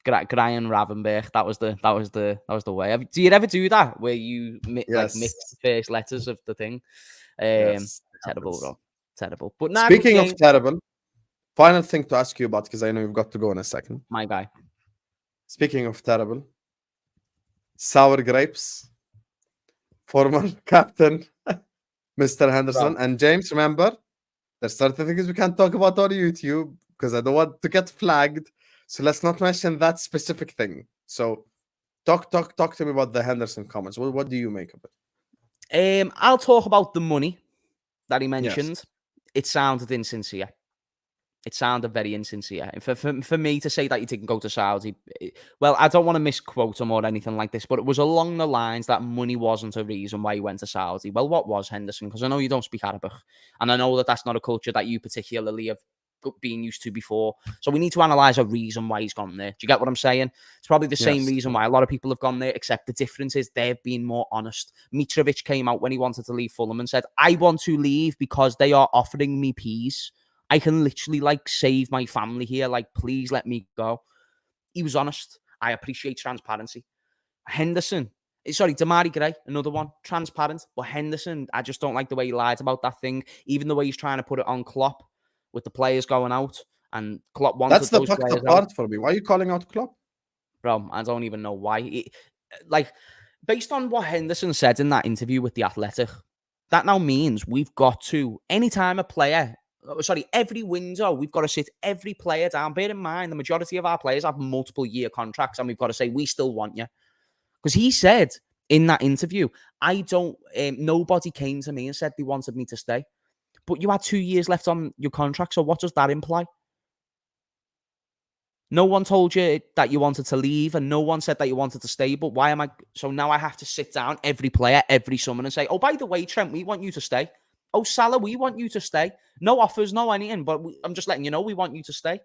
Ryan Gravenberch. That was the way. Do you ever do that where you mix the first letters of the thing? Terrible, bro. Terrible. But now, speaking of terrible, final thing to ask you about, because I know you've got to go in a second. My guy. Speaking of terrible, sour grapes, former captain, Mr. Henderson, and James. Remember, there's certain things we can't talk about on YouTube because I don't want to get flagged. So let's not mention that specific thing. So talk to me about the Henderson comments. What do you make of it? I'll talk about the money that he mentioned. Yes. It sounded insincere. It sounded very insincere. For me to say that you didn't go to Saudi, well, I don't want to misquote him or anything like this, but it was along the lines that money wasn't a reason why you went to Saudi. Well, what was, Henderson? Because I know you don't speak Arabic, and I know that that's not a culture that you particularly have been used to before. So we need to analyse a reason why he's gone there. Do you get what I'm saying? It's probably the same reason why a lot of people have gone there, except the difference is they've been more honest. Mitrovic came out when he wanted to leave Fulham and said, I want to leave because they are offering me peas. I can literally save my family here. Please let me go. He was honest. I appreciate transparency. Henderson, Damari Gray, another one, transparent. But Henderson, I just don't like the way he lied about that thing. Even the way he's trying to put it on Klopp with the players going out, and Klopp wanted That's the those fucked players up part out. for me. Why are you calling out Klopp? Bro, I don't even know why. Based on what Henderson said in that interview with The Athletic, that now means we've got to, anytime a player, every window, we've got to sit every player down. Bear in mind, the majority of our players have multiple year contracts, and we've got to say, we still want you. Because he said in that interview, nobody came to me and said they wanted me to stay. But you had 2 years left on your contract, so what does that imply? No one told you that you wanted to leave, and no one said that you wanted to stay. But why am I? So now I have to sit down every player, every summer, and say, oh, by the way, Trent, we want you to stay. Oh, Salah, we want you to stay. No offers, no anything, but I'm just letting you know we want you to stay.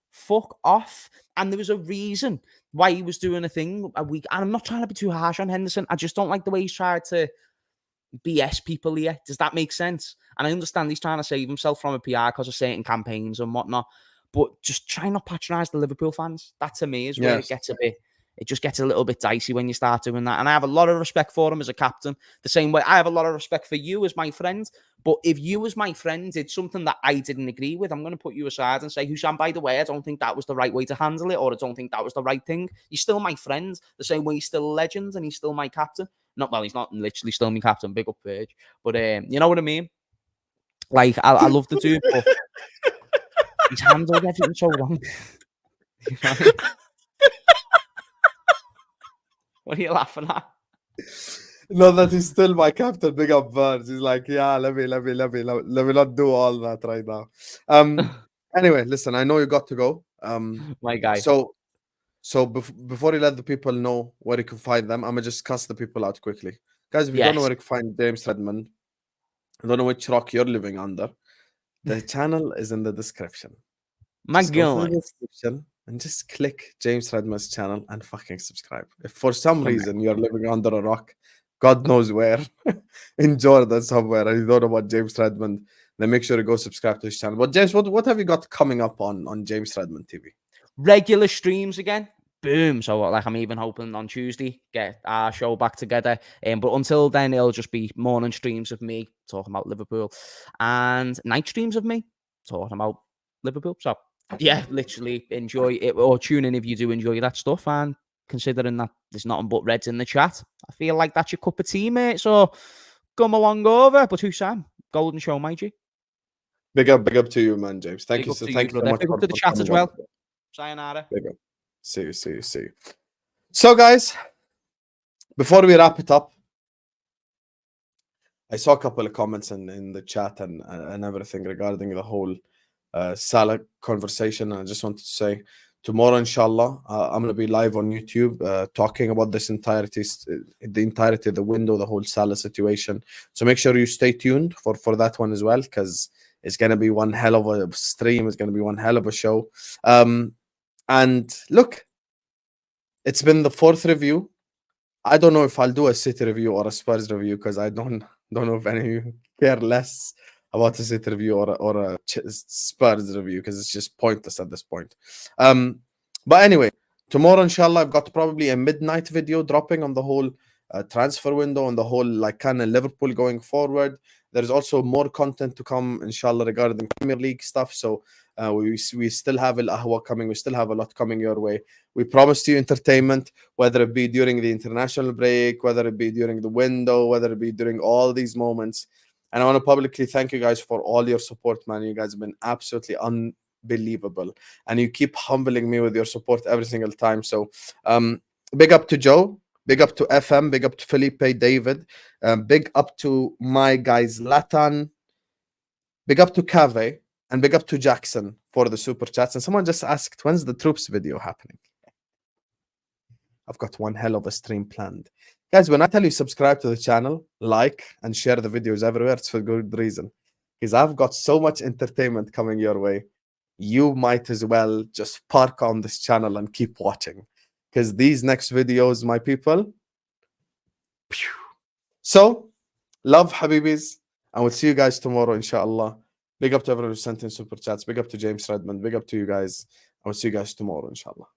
Fuck off. And there was a reason why he was doing a thing a week. And I'm not trying to be too harsh on Henderson. I just don't like the way he's tried to BS people here. Does that make sense? And I understand he's trying to save himself from a PR because of certain campaigns and whatnot. But just try not patronise the Liverpool fans. That to me is where it gets it just gets a little bit dicey when you start doing that. And I have a lot of respect for him as a captain. The same way I have a lot of respect for you as my friend. But if you as my friend did something that I didn't agree with, I'm going to put you aside and say, Husam, by the way, I don't think that was the right way to handle it, or I don't think that was the right thing. You're still my friend, the same way he's still a legend and he's still my captain. He's not literally still my captain, big up Purge. But you know what I mean? I love the dude, but he's handled everything so wrong. What are you laughing at? No, that he's still my captain. Big up Pearce. He's like, yeah, let me not do all that right now. Anyway, listen, I know you got to go. My guy. So before you let the people know where you can find them, I'm gonna just cuss the people out quickly, guys. If you don't know where you can find James Redmond, I don't know which rock you're living under. The channel is in the description. Just go to the description and just click James Redmond's channel and fucking subscribe. If for some reason you're living under a rock, God knows where, in Jordan somewhere, and you don't know about James Redmond, then make sure to go subscribe to his channel. But James, what have you got coming up on James Redmond TV? Regular streams again. Boom. So I'm even hoping on Tuesday get our show back together. But until then, it'll just be morning streams of me talking about Liverpool and night streams of me talking about Liverpool. So yeah, literally enjoy it, or tune in if you do enjoy that stuff. And considering that there's nothing but Reds in the chat, I feel like that's your cup of tea, mate. So come along over. But Husam, golden show, my G. Big up to you, man, James. Thank you so much. Big up to the chat as well. Sayonara. Big up. See you. So, guys, before we wrap it up, I saw a couple of comments in the chat and everything regarding the whole Salah conversation. And I just wanted to say, tomorrow, inshallah, I'm going to be live on YouTube talking about this the entirety of the window, the whole Salah situation. So make sure you stay tuned for that one as well, because it's going to be one hell of a stream. It's going to be one hell of a show. And look, it's been the 4th review. I don't know if I'll do a City review or a Spurs review, because I don't know if any of you care less about a City review or a Spurs review, because it's just pointless at this point. But anyway, tomorrow, inshallah, I've got probably a midnight video dropping on the whole transfer window and the whole kind of Liverpool going forward. There's also more content to come, inshallah, regarding Premier League stuff. So we still have Al-Ahwa coming. We still have a lot coming your way. We promised you entertainment, whether it be during the international break, whether it be during the window, whether it be during all these moments. And I want to publicly thank you guys for all your support, man. You guys have been absolutely unbelievable. And you keep humbling me with your support every single time. So big up to Joe. Big up to FM. Big up to Felipe, David. Big up to my guys, Latan. Big up to Cave. And big up to Jackson for the super chats. And someone just asked, when's the troops video happening? I've got one hell of a stream planned. Guys, when I tell you subscribe to the channel, like, and share the videos everywhere, it's for good reason. Because I've got so much entertainment coming your way. You might as well just park on this channel and keep watching. Because these next videos, my people... Phew. So, love, Habibis. And we'll see you guys tomorrow, inshallah. Big up to everyone who sent in super chats. Big up to James Redmond. Big up to you guys. I will see you guys tomorrow, inshallah.